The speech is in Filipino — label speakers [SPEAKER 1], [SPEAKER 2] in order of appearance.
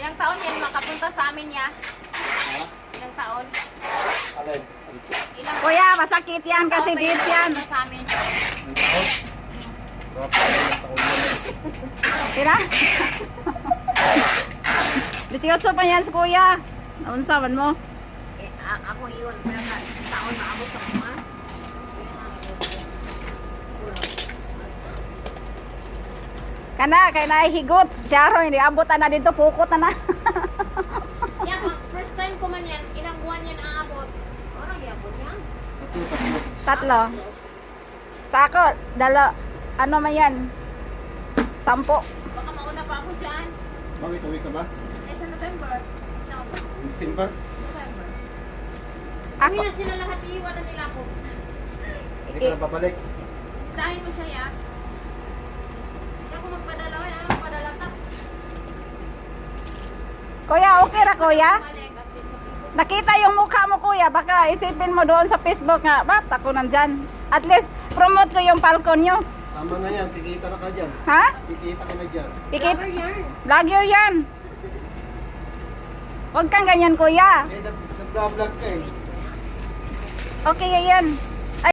[SPEAKER 1] Ilang taon yan makapunta sa amin ya?
[SPEAKER 2] Ha?
[SPEAKER 1] Ilang taon?
[SPEAKER 2] Alin?
[SPEAKER 1] Ilang
[SPEAKER 3] Kuya, masakit yan kasi
[SPEAKER 1] taon ba
[SPEAKER 3] beef yan.
[SPEAKER 1] makapunta sa amin?
[SPEAKER 2] Ang taon? Grabe, ang taon yan.
[SPEAKER 3] Tira? 18 pa yan si kuya. Naunsaman mo.
[SPEAKER 1] Ako iyon. Pero taon maabot sa mga.
[SPEAKER 3] Kana, kay nahihigot. Siya ro, hindi abot na dito. Pukot na.
[SPEAKER 1] Yan, first time ko man yan. Ilang buwan yan aabot. Orang iabot yan.
[SPEAKER 3] Tatlo. Sa ako, ano man yan? 10.
[SPEAKER 1] Baka mauna pa ako dyan.
[SPEAKER 2] Bakit uwi ka ba?
[SPEAKER 1] Sa November. Siya ako.
[SPEAKER 2] December?
[SPEAKER 1] November.
[SPEAKER 3] Ako,
[SPEAKER 1] Uwi na sila lahat. Iiwan na nila ako.
[SPEAKER 2] Hindi ka na babalik.
[SPEAKER 1] Dahil mo siya ya. Hindi ako magpadala. Ano padala ka?
[SPEAKER 3] kuya, okay ra kuya?
[SPEAKER 1] Mali kasi sa people.
[SPEAKER 3] Nakita yung mukha mo kuya. Baka isipin mo doon sa Facebook nga, ba't ako nandyan? At least, promote ko yung Falcon nyo.
[SPEAKER 2] Tama na yan, tikita na ka dyan.
[SPEAKER 3] Ha?
[SPEAKER 2] Tikita ka na dyan.
[SPEAKER 3] Pikit?
[SPEAKER 1] Vlogger yan.
[SPEAKER 3] Vlogger yan. Huwag kang ganyan kuya.
[SPEAKER 2] Eh, nag-vlog ka eh.
[SPEAKER 3] Okay yan.